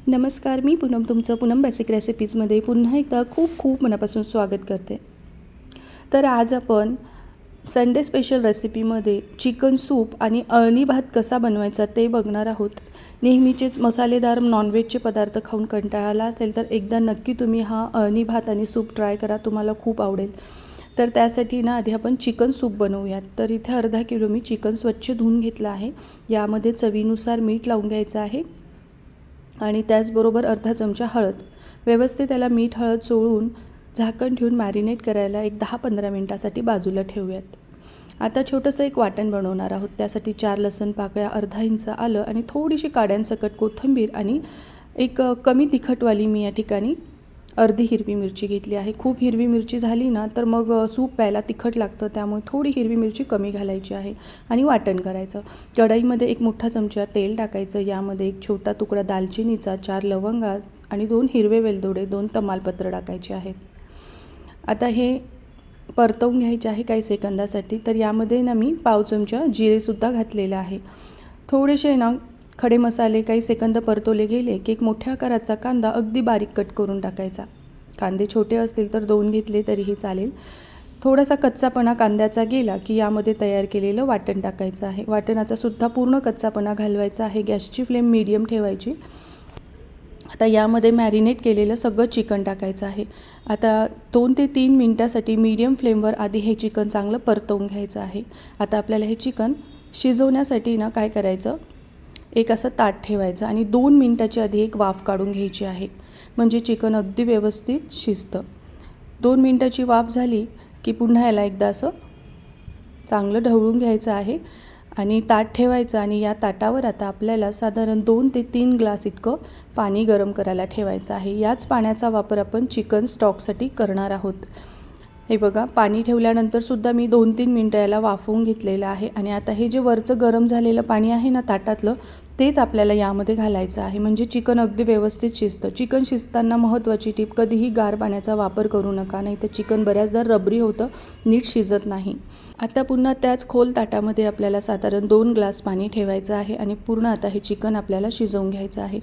नमस्कार, मी पूनम तुमचं पूनम बेसिक रेसिपीजमध्ये पुन्हा एकदा खूप खूप मनापासून स्वागत करते. तर आज आपण संडे स्पेशल रेसिपीमध्ये चिकन सूप आणि अळणी भात कसा बनवायचा ते बघणार आहोत. नेहमीचेच मसालेदार नॉनव्हेजचे पदार्थ खाऊन कंटाळा आला असेल तर एकदा नक्की तुम्ही हा अळणी भात आणि सूप ट्राय करा, तुम्हाला खूप आवडेल. तर त्यासाठी ना आधी आपण चिकन सूप बनवूयात. तर इथे अर्धा किलो मी चिकन स्वच्छ धुवून घेतलं आहे. यामध्ये चवीनुसार मीठ लावून घ्यायचं आहे आणि त्याचबरोबर अर्धा चमचा हळद. व्यवस्थित त्याला मीठ हळद चोळून झाकण ठेवून मॅरिनेट करायला एक 10-15 मिनटासाठी बाजूला ठेवूयात. आता छोटंसं एक वाटण बनवणार आहोत. त्यासाठी 4 लसूण पाकळ्या, अर्धा इंच आलं आणि थोडीशी काड्यांसकट कोथिंबीर आणि एक कमी तिखटवाली मी या ठिकाणी अर्धी हिरवी मिरची घेतली आहे. खूप हिरवी मिरची झाली ना तर मग सूप प्यायला तिखट लागतं, त्यामुळे थोडी हिरवी मिरची कमी घालायची आहे आणि वाटण करायचं. कढईमध्ये एक मोठा चमचा तेल टाकायचं. यामध्ये एक छोटा तुकडा दालचिनीचा, 4 लवंगा आणि 2 हिरवे वेलदोडे, 2 तमालपत्र टाकायचे आहेत. आता हे परतवून घ्यायचे आहे काही सेकंदासाठी. तर यामध्ये ना मी पाव चमचा जिरेसुद्धा घातलेलं आहे. थोडेसे ना खडे मसाले काही सेकंद परतवले गेले की एक मोठ्या आकाराचा कांदा अगदी बारीक कट करून टाकायचा. कांदे छोटे असतील तर 2 घेतले तरीही चालेल. थोडासा कच्चापणा कांद्याचा गेला की यामध्ये तयार केलेलं वाटण टाकायचं आहे. वाटणाचा सुद्धा पूर्ण कच्चापणा घालवायचा आहे. गॅसची फ्लेम मीडियम ठेवायची. आता यामध्ये मॅरिनेट केलेलं सगळं चिकन टाकायचं आहे. आता 2 ते 3 मिनटासाठी मीडियम फ्लेमवर आधी हे चिकन चांगलं परतवून घ्यायचं आहे. आता आपल्याला हे चिकन शिजवण्यासाठी ना काय करायचं, एक असं ताट ठेवायचं आणि 2 मिनटाची आधी एक वाफ काढून घ्यायची आहे, म्हणजे चिकन अगदी व्यवस्थित शिजतं. 2 मिनटाची वाफ झाली की पुन्हा याला एकदा असं चांगलं ढवळून घ्यायचं आहे आणि ताट ठेवायचं आणि या ताटावर आता आपल्याला साधारण 2 ते 3 ग्लास इतकं पाणी गरम करायला ठेवायचं आहे. याच पाण्याचा वापर आपण चिकन स्टॉकसाठी करणार आहोत. हे बघा, पाणी ठेवल्यानंतरसुद्धा मी 2-3 मिनटं याला वाफवून घेतलेलं आहे आणि आता हे जे वरचं गरम झालेलं पाणी आहे ना ताटातलं, तेच आपल्याला यामध्ये घालायचं आहे, म्हणजे चिकन अगदी व्यवस्थित शिजतं. चिकन शिजताना महत्त्वाची टीप, कधीही गार पाण्याचा वापर करू नका, नाही तर चिकन बऱ्याचदा रबरी होतं, नीट शिजत नाही. आता पुन्हा त्याच खोल ताटामध्ये आपल्याला साधारण 2 ग्लास पाणी ठेवायचं आहे आणि पूर्ण आता हे चिकन आपल्याला शिजवून घ्यायचं आहे.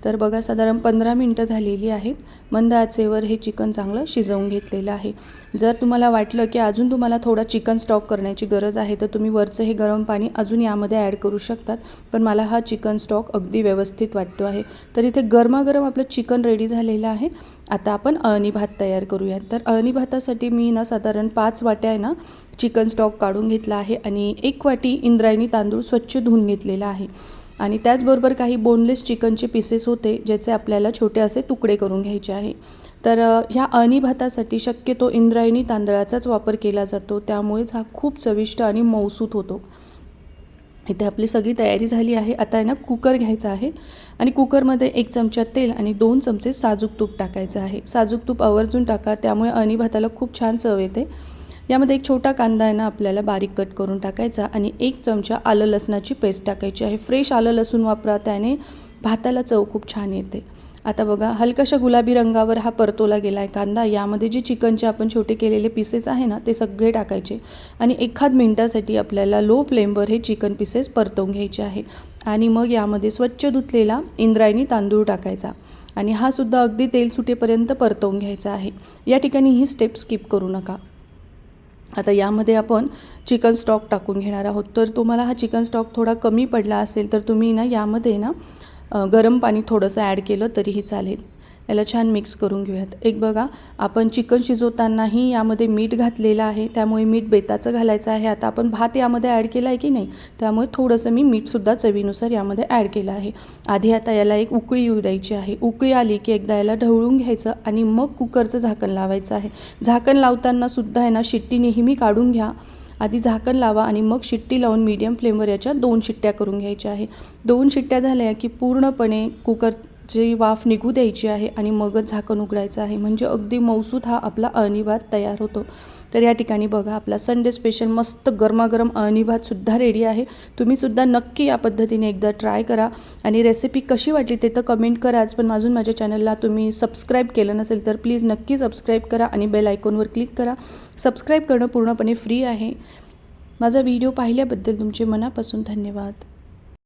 तर बघा, साधारण 15 मिनटं झालेली आहेत. मंद आचेवर हे चिकन चांगलं शिजवून घेतलेलं आहे. जर तुम्हाला वाटलं की अजून तुम्हाला थोडा चिकन स्टॉक करण्याची गरज आहे तर तुम्ही वरचं हे गरम पाणी अजून यामध्ये ॲड करू शकतात, पण मला हा चिकन स्टॉक अगदी व्यवस्थित वाटतो आहे. तर इथे गरमागरम आपलं चिकन रेडी झालेलं आहे. आता आपण अळणी भात तयार करूयात. तर अळणी भातासाठी मी ना साधारण 5 वाट्या आहे ना चिकन स्टॉक काढून घेतला आहे आणि 1 वाटी इंद्रायणी तांदूळ स्वच्छ धुवून घेतलेला आहे आणि त्याचबरोबर काही बोनलेस चिकनचे पीसेस होते, ज्याचे आपल्याला छोटे असे तुकडे करून घ्यायचे आहे. तर ह्या अळणी भातासाठी शक्यतो इंद्रायणी तांदळाचाच वापर केला जातो, त्यामुळेच हा खूप चविष्ट आणि मऊसूत होतो. इथे आपली सगळी तयारी झाली आहे. आता आहे ना कुकर घ्यायचा आहे आणि कुकरमध्ये 1 चमचा तेल आणि 2 चमचे साजूक तूप टाकायचं आहे. साजूक तूप आवर्जून टाका, त्यामुळे अळणी भाताला खूप छान चव येते. यामध्ये एक छोटा कांदा आहे ना आपल्याला बारीक कट करून टाकायचा आणि 1 चमचा आलं लसणाची पेस्ट टाकायची आहे. फ्रेश आलं लसूण वापरा, त्याने भाताला चव खूप छान येते. आता बघा, हलकाशा गुलाबी रंगावर हा परतवला गेला आहे कांदा. यामध्ये जे चिकनचे आपण छोटे केलेले पीसेस आहे ना ते सगळे टाकायचे आणि 1 मिनिटासाठी आपल्याला लो फ्लेमवर हे चिकन पीसेस परतवून घ्यायचे आहे आणि मग यामध्ये स्वच्छ धुतलेला इंद्रायणी तांदूळ टाकायचा आणि हा सुद्धा अगदी तेल सुटेपर्यंत परतवून घ्यायचा आहे. या ठिकाणी ही स्टेप स्किप करू नका. आता यामध्ये आपण चिकन स्टॉक टाकून घेणार आहोत. तर तुम्हाला हा चिकन स्टॉक थोडा कमी पडला असेल तर तुम्ही ना यामध्ये ना गरम पाणी थोडंसं ॲड केलं तरीही चालेल. याला छान मिक्स करून घेऊयात. एक बघा, आपण चिकन शिजवतानाही यामध्ये मीठ घातलेलं आहे, त्यामुळे मीठ बेताचं घालायचं आहे. आता आपण भात यामध्ये ॲड केला आहे की नाही, त्यामुळे थोडंसं मी मीठसुद्धा चवीनुसार यामध्ये ॲड केलं आहे. आधी आता याला एक उकळी येऊ द्यायची आहे. उकळी आली की एकदा याला ढवळून घ्यायचं आणि मग कुकरचं झाकण लावायचं आहे. झाकण लावताना सुद्धा आहे ना शिट्टी नेहमी काढून घ्या. आधी झाकण लावा आणि मग शिट्टी लावून मीडियम फ्लेमवर याच्या 2 शिट्ट्या करून घ्यायच्या आहे. 2 शिट्ट्या झाल्या की पूर्णपणे कुकरची वाफ निघू द्यायची आहे आणि मगच झाकण उघडायचं आहे, म्हणजे अगदी मऊसूत हा आपला अळणी भात तयार होतो. तर या ठिकाणी बघा, आपला संडे स्पेशल मस्त गरमागरम अळणी भातसुद्धा रेडी आहे. तुम्हीसुद्धा नक्की या पद्धतीने एकदा ट्राय करा आणि रेसिपी कशी वाटली ते तर कमेंट कराच. पण अजून माझ्या चॅनलला तुम्ही सबस्क्राईब केलं नसेल तर प्लीज नक्की सबस्क्राईब करा आणि बेल आयकॉनवर क्लिक करा. सबस्क्राईब करणं पूर्णपणे फ्री आहे. माझा व्हिडिओ पाहिल्याबद्दल तुमचे मनापासून धन्यवाद.